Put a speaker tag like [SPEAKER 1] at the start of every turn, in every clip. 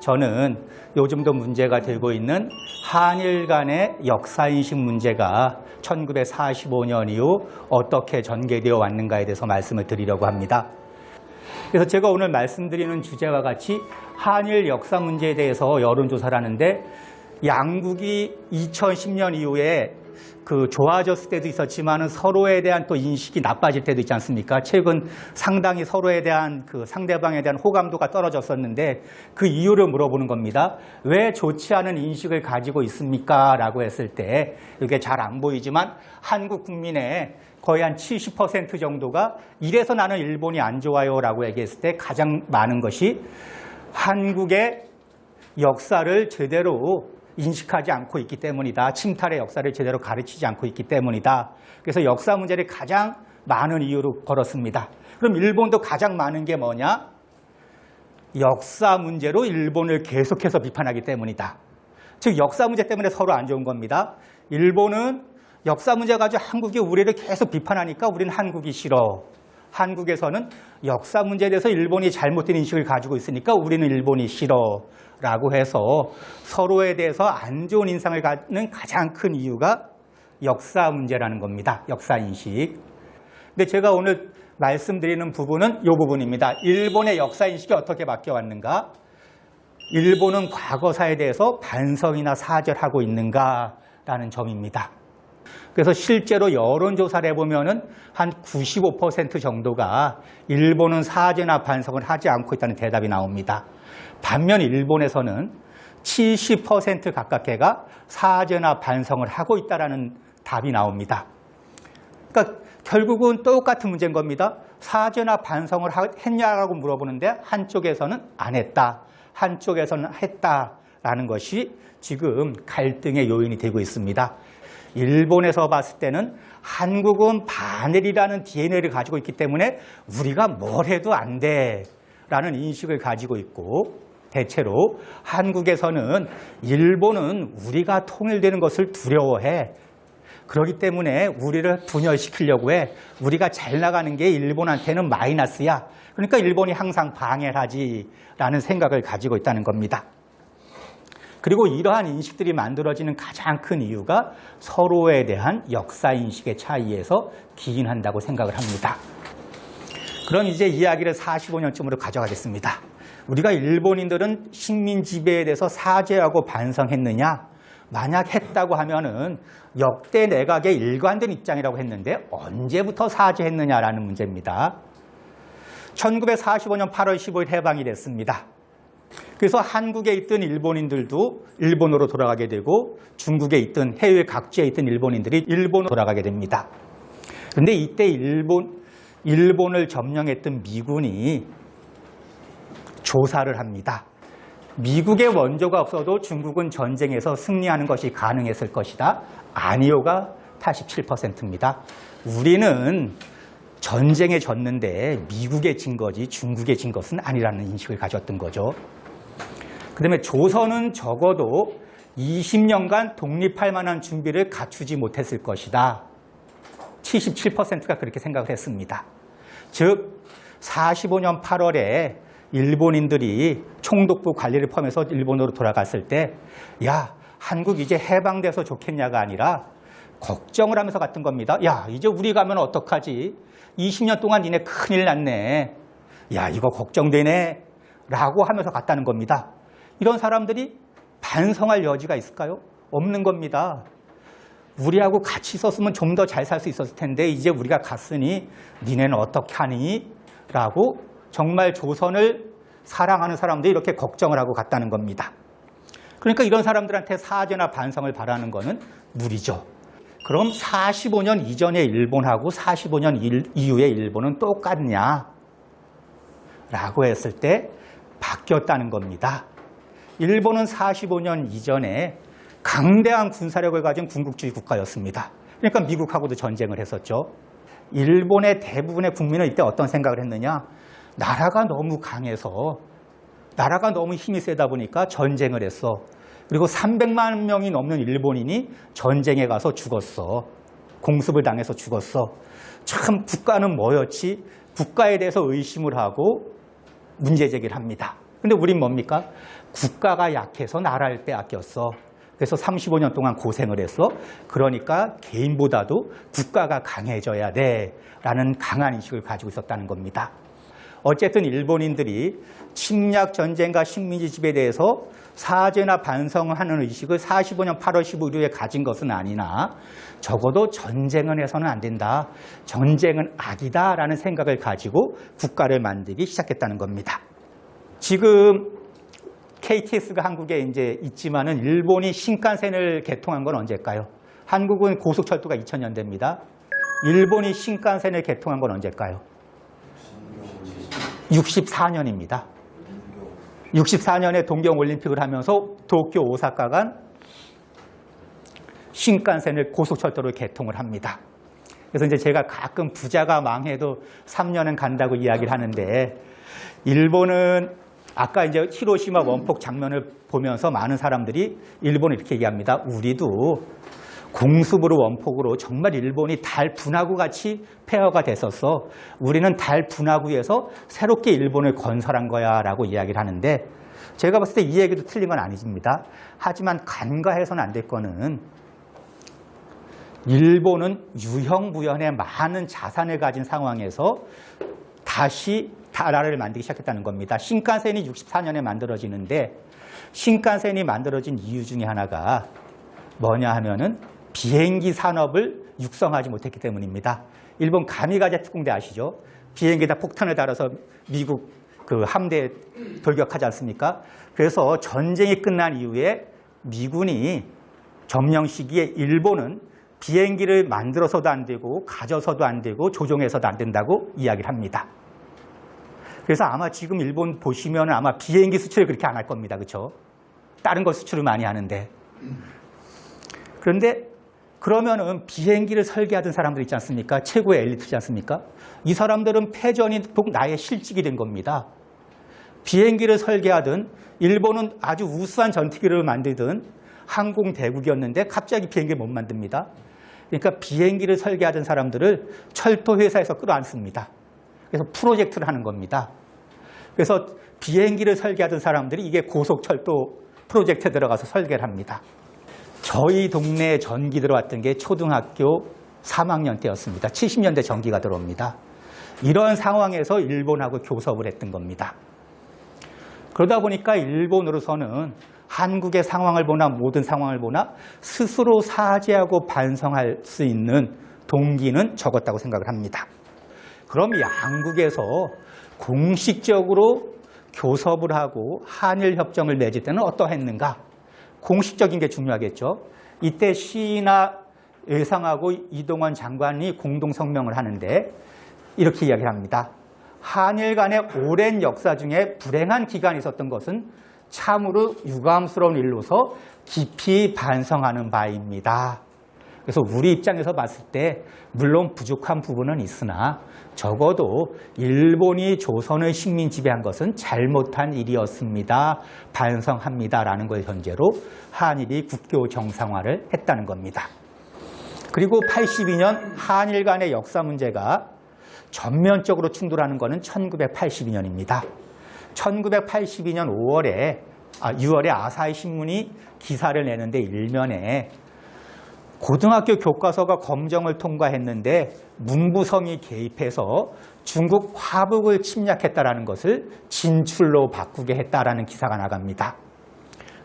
[SPEAKER 1] 저는 요즘도 문제가 되고 있는 한일 간의 역사인식 문제가 1945년 이후 어떻게 전개되어 왔는가에 대해서 말씀을 드리려고 합니다. 그래서 제가 오늘 말씀드리는 주제와 같이 한일 역사 문제에 대해서 여론조사를 하는데 양국이 2010년 이후에 좋아졌을 때도 있었지만 서로에 대한 또 인식이 나빠질 때도 있지 않습니까? 최근 상당히 서로에 대한 상대방에 대한 호감도가 떨어졌었는데 그 이유를 물어보는 겁니다. 왜 좋지 않은 인식을 가지고 있습니까? 라고 했을 때 이게 잘 안 보이지만 한국 국민의 거의 한 70% 정도가 이래서 나는 일본이 안 좋아요 라고 얘기했을 때 가장 많은 것이 한국의 역사를 제대로 인식하지 않고 있기 때문이다. 침탈의 역사를 제대로 가르치지 않고 있기 때문이다. 그래서 역사 문제를 가장 많은 이유로 걸었습니다. 그럼 일본도 가장 많은 게 뭐냐? 역사 문제로 일본을 계속해서 비판하기 때문이다. 즉 역사 문제 때문에 서로 안 좋은 겁니다. 일본은 역사 문제 가지고 한국이 우리를 계속 비판하니까 우리는 한국이 싫어. 한국에서는 역사 문제에 대해서 일본이 잘못된 인식을 가지고 있으니까 우리는 일본이 싫어. 라고 해서 서로에 대해서 안 좋은 인상을 갖는 가장 큰 이유가 역사 문제라는 겁니다. 역사 인식. 근데 제가 오늘 말씀드리는 부분은 이 부분입니다. 일본의 역사 인식이 어떻게 바뀌어왔는가? 일본은 과거사에 대해서 반성이나 사죄를 하고 있는가라는 점입니다. 그래서 실제로 여론조사를 해보면은 한 95% 정도가 일본은 사죄나 반성을 하지 않고 있다는 대답이 나옵니다. 반면 일본에서는 70% 가깝게가 사죄나 반성을 하고 있다는 답이 나옵니다. 그러니까 결국은 똑같은 문제인 겁니다. 사죄나 반성을 했냐라고 물어보는데 한쪽에서는 안 했다, 한쪽에서는 했다라는 것이 지금 갈등의 요인이 되고 있습니다. 일본에서 봤을 때는 한국은 반일이라는 DNA를 가지고 있기 때문에 우리가 뭘 해도 안 돼라는 인식을 가지고 있고, 대체로 한국에서는 일본은 우리가 통일되는 것을 두려워해. 그렇기 때문에 우리를 분열시키려고 해. 우리가 잘 나가는 게 일본한테는 마이너스야. 그러니까 일본이 항상 방해를 하지라는 생각을 가지고 있다는 겁니다. 그리고 이러한 인식들이 만들어지는 가장 큰 이유가 서로에 대한 역사인식의 차이에서 기인한다고 생각을 합니다. 그럼 이제 이야기를 45년쯤으로 가져가겠습니다. 우리가 일본인들은 식민 지배에 대해서 사죄하고 반성했느냐? 만약 했다고 하면은 역대 내각의 일관된 입장이라고 했는데 언제부터 사죄했느냐라는 문제입니다. 1945년 8월 15일 해방이 됐습니다. 그래서 한국에 있던 일본인들도 일본으로 돌아가게 되고 중국에 있던 해외 각지에 있던 일본인들이 일본으로 돌아가게 됩니다. 그런데 이때 일본을 점령했던 미군이 조사를 합니다. 미국의 원조가 없어도 중국은 전쟁에서 승리하는 것이 가능했을 것이다. 아니요가 87%입니다. 우리는 전쟁에 졌는데 미국에 진 거지 중국에 진 것은 아니라는 인식을 가졌던 거죠. 그 다음에 조선은 적어도 20년간 독립할 만한 준비를 갖추지 못했을 것이다. 77%가 그렇게 생각을 했습니다. 즉 45년 8월에 일본인들이 총독부 관리를 포함해서 일본으로 돌아갔을 때 야, 한국 이제 해방돼서 좋겠냐가 아니라 걱정을 하면서 갔던 겁니다. 야, 이제 우리 가면 어떡하지? 20년 동안 니네 큰일 났네. 야, 이거 걱정되네. 라고 하면서 갔다는 겁니다. 이런 사람들이 반성할 여지가 있을까요? 없는 겁니다. 우리하고 같이 있었으면 좀 더 잘 살 수 있었을 텐데 이제 우리가 갔으니 니네는 어떻게 하니? 라고 정말 조선을 사랑하는 사람들이 이렇게 걱정을 하고 갔다는 겁니다. 그러니까 이런 사람들한테 사죄나 반성을 바라는 것은 무리죠. 그럼 45년 이전의 일본하고 45년 이후의 일본은 똑같냐? 라고 했을 때 바뀌었다는 겁니다. 일본은 45년 이전에 강대한 군사력을 가진 군국주의 국가였습니다. 그러니까 미국하고도 전쟁을 했었죠. 일본의 대부분의 국민은 이때 어떤 생각을 했느냐? 나라가 너무 강해서 나라가 너무 힘이 세다 보니까 전쟁을 했어. 그리고 300만 명이 넘는 일본인이 전쟁에 가서 죽었어. 공습을 당해서 죽었어. 참 국가는 뭐였지? 국가에 대해서 의심을 하고 문제 제기를 합니다. 근데 우린 뭡니까? 국가가 약해서 나라를 빼앗겼어. 그래서 35년 동안 고생을 했어. 그러니까 개인보다도 국가가 강해져야 돼. 라는 강한 인식을 가지고 있었다는 겁니다. 어쨌든 일본인들이 침략 전쟁과 식민지 지배에 대해서 사죄나 반성하는 의식을 45년 8월 15일 이후에 가진 것은 아니나 적어도 전쟁은 해서는 안 된다. 전쟁은 악이다. 라는 생각을 가지고 국가를 만들기 시작했다는 겁니다. 지금 KTX가 한국에 이제 있지만은 일본이 신칸센을 개통한 건 언제일까요? 한국은 고속철도가 2000년대입니다. 일본이 신칸센을 개통한 건 언제일까요? 64년입니다. 64년에 동경올림픽을 하면서 도쿄, 오사카 간 신칸센을 고속철도로 개통을 합니다. 그래서 이제 제가 가끔 부자가 망해도 3년은 간다고 이야기를 하는데 일본은 아까 이제 히로시마 원폭 장면을 보면서 많은 사람들이 일본을 이렇게 얘기합니다. 우리도 공습으로 원폭으로 정말 일본이 달 분화구 같이 폐허가 됐었어. 우리는 달 분화구에서 새롭게 일본을 건설한 거야 라고 이야기를 하는데 제가 봤을 때 이 얘기도 틀린 건 아닙니다. 하지만 간과해서는 안 될 거는 일본은 유형무연의 많은 자산을 가진 상황에서 다시 나라를 만들기 시작했다는 겁니다. 신칸센이 64년에 만들어지는데 신칸센이 만들어진 이유 중에 하나가 뭐냐 하면은 비행기 산업을 육성하지 못했기 때문입니다. 일본 가미가제 특공대 아시죠? 비행기에다 폭탄을 달아서 미국 그 함대에 돌격하지 않습니까? 그래서 전쟁이 끝난 이후에 미군이 점령 시기에 일본은 비행기를 만들어서도 안 되고 가져서도 안 되고 조종해서도 안 된다고 이야기를 합니다. 그래서 아마 지금 일본 보시면 아마 비행기 수출을 그렇게 안 할 겁니다. 그렇죠? 다른 거 수출을 많이 하는데. 그런데 그러면은 비행기를 설계하던 사람들 있지 않습니까? 최고의 엘리트지 않습니까? 이 사람들은 패전이 꼭 나의 실직이 된 겁니다. 비행기를 설계하던 일본은 아주 우수한 전투기를 만들던 항공 대국이었는데 갑자기 비행기를 못 만듭니다. 그러니까 비행기를 설계하던 사람들을 철도 회사에서 끌어안습니다. 그래서 프로젝트를 하는 겁니다. 그래서 비행기를 설계하던 사람들이 이게 고속철도 프로젝트에 들어가서 설계를 합니다. 저희 동네에 전기 들어왔던 게 초등학교 3학년 때였습니다. 70년대 전기가 들어옵니다. 이런 상황에서 일본하고 교섭을 했던 겁니다. 그러다 보니까 일본으로서는 한국의 상황을 보나 모든 상황을 보나 스스로 사죄하고 반성할 수 있는 동기는 적었다고 생각을 합니다. 그럼 양국에서 공식적으로 교섭을 하고 한일 협정을 맺을 때는 어떠했는가? 공식적인 게 중요하겠죠. 이때 시인하 외상하고 이동원 장관이 공동 성명을 하는데 이렇게 이야기를 합니다. 한일 간의 오랜 역사 중에 불행한 기간이 있었던 것은 참으로 유감스러운 일로서 깊이 반성하는 바입니다. 그래서 우리 입장에서 봤을 때 물론 부족한 부분은 있으나 적어도 일본이 조선을 식민 지배한 것은 잘못한 일이었습니다. 반성합니다라는 걸 전제로 한일이 국교 정상화를 했다는 겁니다. 그리고 82년 한일 간의 역사 문제가 전면적으로 충돌하는 것은 1982년입니다. 1982년 6월에 아사히 신문이 기사를 내는데 일면에 고등학교 교과서가 검정을 통과했는데 문부성이 개입해서 중국 화북을 침략했다라는 것을 진출로 바꾸게 했다라는 기사가 나갑니다.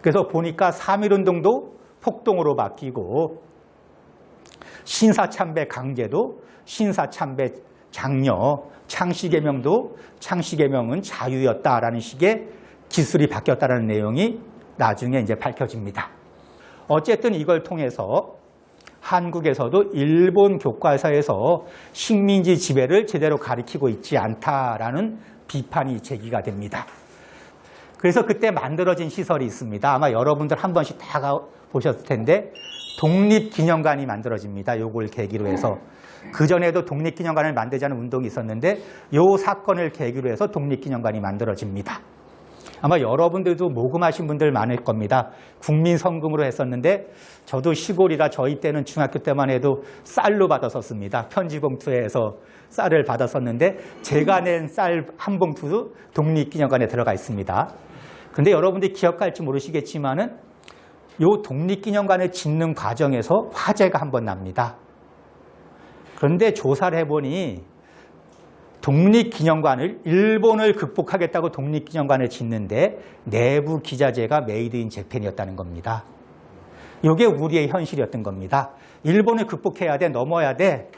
[SPEAKER 1] 그래서 보니까 3.1운동도 폭동으로 바뀌고 신사참배 강제도 신사참배 장려, 창씨개명도 창씨개명은 자유였다라는 식의 기술이 바뀌었다라는 내용이 나중에 이제 밝혀집니다. 어쨌든 이걸 통해서 한국에서도 일본 교과서에서 식민지 지배를 제대로 가리키고 있지 않다라는 비판이 제기가 됩니다. 그래서 그때 만들어진 시설이 있습니다. 아마 여러분들 한 번씩 다 보셨을 텐데 독립기념관이 만들어집니다. 요걸 계기로 해서. 그전에도 독립기념관을 만들자는 운동이 있었는데 요 사건을 계기로 해서 독립기념관이 만들어집니다. 아마 여러분들도 모금하신 분들 많을 겁니다. 국민성금으로 했었는데 저도 시골이라 저희 때는 중학교 때만 해도 쌀로 받았었습니다. 편지봉투에서 쌀을 받았었는데 제가 낸 쌀 한 봉투도 독립기념관에 들어가 있습니다. 그런데 여러분들이 기억할지 모르시겠지만은 이 독립기념관을 짓는 과정에서 화재가 한번 납니다. 그런데 조사를 해보니 독립기념관을 일본을 극복하겠다고 독립기념관을 짓는데 내부 기자재가 메이드 인 재팬이었다는 겁니다. 이게 우리의 현실이었던 겁니다. 일본을 극복해야 돼, 넘어야 돼.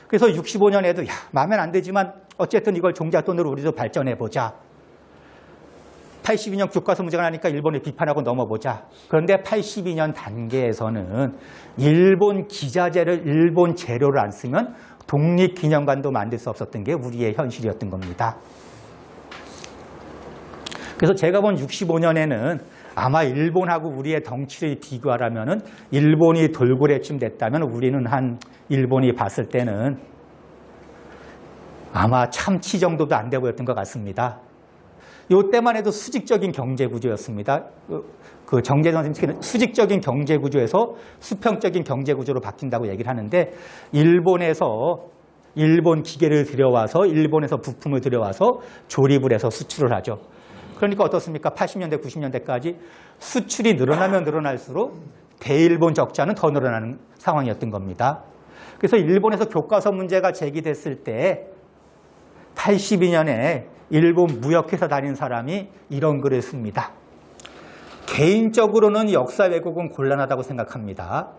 [SPEAKER 1] 그래서 65년에도 마음에 안 들지만 어쨌든 이걸 종잣돈으로 우리도 발전해보자. 82년 교과서 문제가 나니까 일본을 비판하고 넘어보자. 그런데 82년 단계에서는 일본 기자재를 일본 재료를 안 쓰면 독립기념관도 만들 수 없었던 게 우리의 현실이었던 겁니다. 그래서 제가 본 65년에는 아마 일본하고 우리의 덩치를 비교하라면은 일본이 돌고래쯤 됐다면 우리는 한 일본이 봤을 때는 아마 참치 정도도 안 돼 보였던 것 같습니다. 이때만 해도 수직적인 경제 구조였습니다. 그 정재정 선생님은 수직적인 경제 구조에서 수평적인 경제 구조로 바뀐다고 얘기를 하는데 일본에서 일본 기계를 들여와서 일본에서 부품을 들여와서 조립을 해서 수출을 하죠. 그러니까 어떻습니까? 80년대, 90년대까지 수출이 늘어나면 늘어날수록 대일본 적자는 더 늘어나는 상황이었던 겁니다. 그래서 일본에서 교과서 문제가 제기됐을 때 82년에 일본 무역회사 다닌 사람이 이런 글을 씁니다. 개인적으로는 역사 왜곡은 곤란하다고 생각합니다.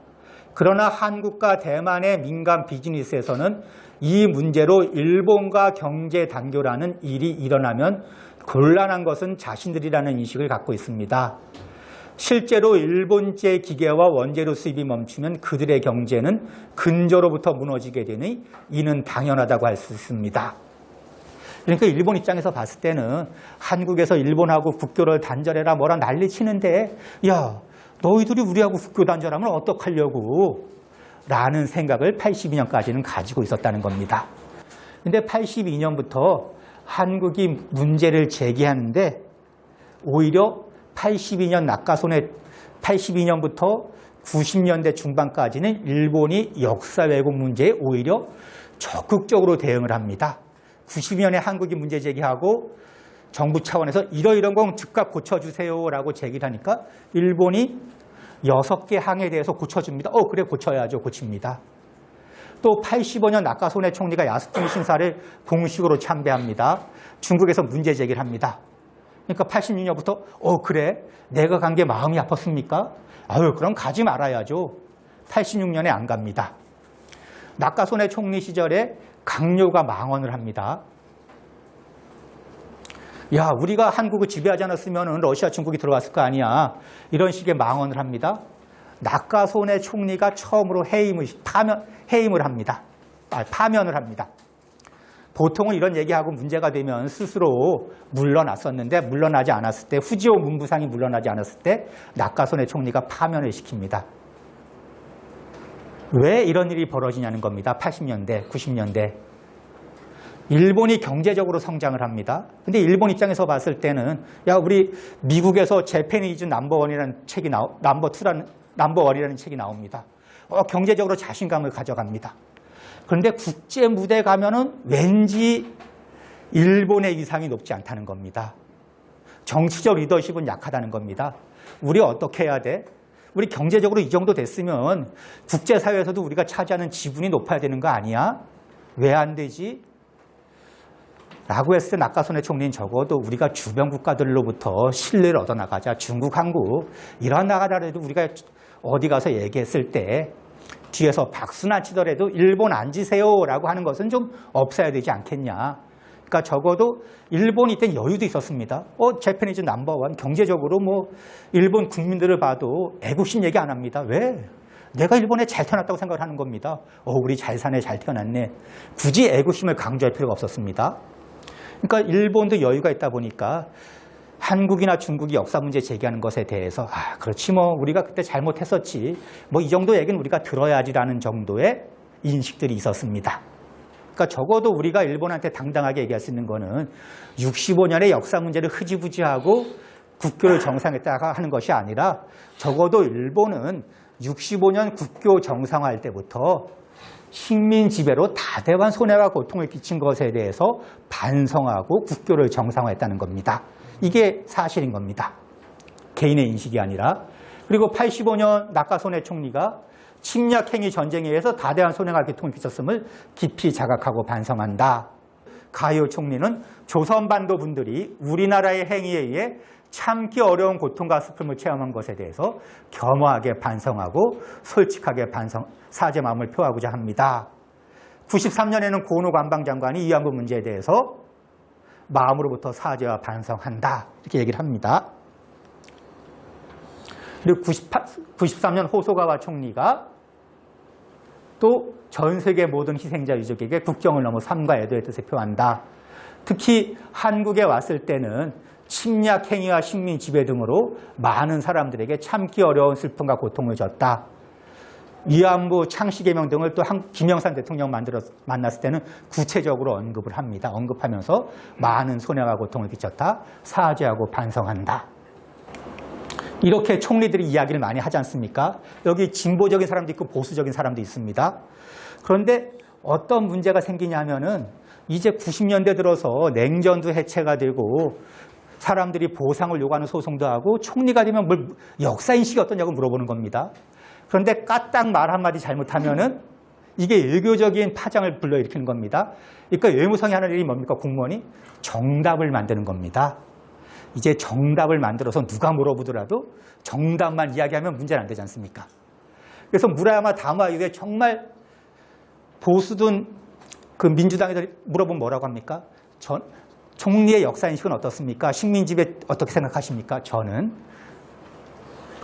[SPEAKER 1] 그러나 한국과 대만의 민간 비즈니스에서는 이 문제로 일본과 경제 단교라는 일이 일어나면 곤란한 것은 자신들이라는 인식을 갖고 있습니다. 실제로 일본제 기계와 원재료 수입이 멈추면 그들의 경제는 근저로부터 무너지게 되니 이는 당연하다고 할 수 있습니다. 그러니까 일본 입장에서 봤을 때는 한국에서 일본하고 국교를 단절해라 뭐라 난리 치는데 야 너희들이 우리하고 국교 단절하면 어떡하려고 라는 생각을 82년까지는 가지고 있었다는 겁니다. 근데 82년부터 한국이 문제를 제기하는데 오히려 82년 낙가손해 82년부터 90년대 중반까지는 일본이 역사 왜곡 문제에 오히려 적극적으로 대응을 합니다. 90년에 한국이 문제 제기하고 정부 차원에서 이러이런 건 즉각 고쳐주세요라고 제기를 하니까 일본이 6개 항에 대해서 고쳐줍니다. 그래 고쳐야죠. 고칩니다. 또 85년 낙가손해 총리가 야스쿠니 신사를 공식으로 참배합니다. 중국에서 문제 제기를 합니다. 그러니까 86년부터 그래 내가 간 게 마음이 아팠습니까? 그럼 가지 말아야죠. 86년에 안 갑니다. 낙가손해 총리 시절에 강요가 망언을 합니다. 야, 우리가 한국을 지배하지 않았으면 러시아, 중국이 들어왔을 거 아니야. 이런 식의 망언을 합니다. 낙가손해 총리가 처음으로 해임을 합니다. 파면을 합니다. 보통은 이런 얘기하고 문제가 되면 스스로 물러났었는데 물러나지 않았을 때 후지오 문부상이 물러나지 않았을 때 낙가손해 총리가 파면을 시킵니다. 왜 이런 일이 벌어지냐는 겁니다. 80년대, 90년대. 일본이 경제적으로 성장을 합니다. 근데 일본 입장에서 봤을 때는 야, 우리 미국에서 재패니즈 넘버원이라는 책이 넘버원이라는 책이 나옵니다. 경제적으로 자신감을 가져갑니다. 그런데 국제 무대에 가면은 왠지 일본의 위상이 높지 않다는 겁니다. 정치적 리더십은 약하다는 겁니다. 우리 어떻게 해야 돼? 우리 경제적으로 이 정도 됐으면 국제사회에서도 우리가 차지하는 지분이 높아야 되는 거 아니야? 왜 안 되지? 라고 했을 때 낙가손해 총리는 적어도 우리가 주변 국가들로부터 신뢰를 얻어나가자. 중국, 한국 이런 나라라도 우리가 어디 가서 얘기했을 때 뒤에서 박수나 치더라도 일본 앉으세요라고 하는 것은 좀 없어야 되지 않겠냐. 그러니까 적어도 일본이 이때 여유도 있었습니다. 재패니즈 넘버원 경제적으로 뭐 일본 국민들을 봐도 애국심 얘기 안 합니다. 왜? 내가 일본에 잘 태어났다고 생각을 하는 겁니다. 우리 잘 사네, 잘 태어났네. 굳이 애국심을 강조할 필요가 없었습니다. 그러니까 일본도 여유가 있다 보니까 한국이나 중국이 역사 문제 제기하는 것에 대해서 그렇지 뭐 우리가 그때 잘못했었지 뭐 이 정도 얘기는 우리가 들어야지라는 정도의 인식들이 있었습니다. 그러니까 적어도 우리가 일본한테 당당하게 얘기할 수 있는 거는 65년의 역사 문제를 흐지부지하고 국교를 정상화했다가 하는 것이 아니라 적어도 일본은 65년 국교 정상화할 때부터 식민 지배로 다대한 손해와 고통을 끼친 것에 대해서 반성하고 국교를 정상화했다는 겁니다. 이게 사실인 겁니다. 개인의 인식이 아니라. 그리고 85년 나카소네 총리가 침략행위 전쟁에 의해서 다대한 손해와 고통을 끼쳤음을 깊이 자각하고 반성한다. 가요 총리는 조선반도 분들이 우리나라의 행위에 의해 참기 어려운 고통과 슬픔을 체험한 것에 대해서 겸허하게 반성하고 솔직하게 사죄 마음을 표하고자 합니다. 93년에는 고노 관방장관이 위안부 문제에 대해서 마음으로부터 사죄와 반성한다. 이렇게 얘기를 합니다. 그리고 93년 호소가와 총리가 또 전 세계 모든 희생자 유족에게 국경을 넘어 삶과 애도의 뜻을 표한다. 특히 한국에 왔을 때는 침략 행위와 식민 지배 등으로 많은 사람들에게 참기 어려운 슬픔과 고통을 줬다. 위안부 창씨개명 등을 또 김영삼 대통령 만났을 때는 구체적으로 언급을 합니다. 언급하면서 많은 손해와 고통을 끼쳤다. 사죄하고 반성한다. 이렇게 총리들이 이야기를 많이 하지 않습니까? 여기 진보적인 사람도 있고 보수적인 사람도 있습니다. 그런데 어떤 문제가 생기냐면은 이제 90년대 들어서 냉전도 해체가 되고 사람들이 보상을 요구하는 소송도 하고 총리가 되면 뭘 역사인식이 어떠냐고 물어보는 겁니다. 그런데 까딱 말 한마디 잘못하면은 이게 외교적인 파장을 불러일으키는 겁니다. 그러니까 외무성이 하는 일이 뭡니까? 공무원이 정답을 만드는 겁니다. 이제 정답을 만들어서 누가 물어보더라도 정답만 이야기하면 문제는 안 되지 않습니까? 그래서 무라야마 다마 이후에 정말 보수든 그 민주당에서 물어보면 뭐라고 합니까? 총리의 역사인식은 어떻습니까? 식민지배 어떻게 생각하십니까? 저는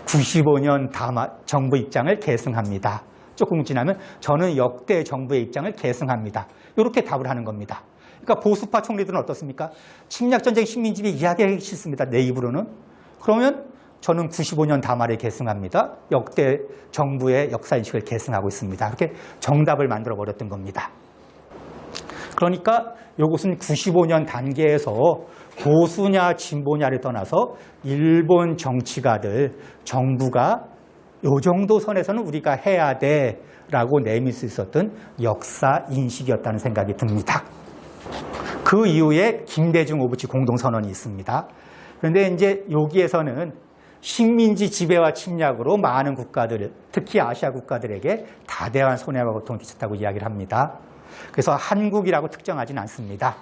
[SPEAKER 1] 95년 다마 정부 입장을 계승합니다. 조금 지나면 저는 역대 정부의 입장을 계승합니다. 이렇게 답을 하는 겁니다. 그러니까 보수파 총리들은 어떻습니까? 침략전쟁 식민지배 이야기하기 싫습니다. 내 입으로는. 그러면 저는 95년 다마를 계승합니다. 역대 정부의 역사인식을 계승하고 있습니다. 이렇게 정답을 만들어버렸던 겁니다. 그러니까 이것은 95년 단계에서 보수냐 진보냐를 떠나서 일본 정치가들, 정부가 이 정도 선에서는 우리가 해야 돼라고 내밀 수 있었던 역사 인식이었다는 생각이 듭니다. 그 이후에 김대중 오부치 공동선언이 있습니다. 그런데 이제 여기에서는 식민지 지배와 침략으로 많은 국가들, 특히 아시아 국가들에게 다대한 손해와 고통을 끼쳤다고 이야기를 합니다. 그래서 한국이라고 특정하지는 않습니다.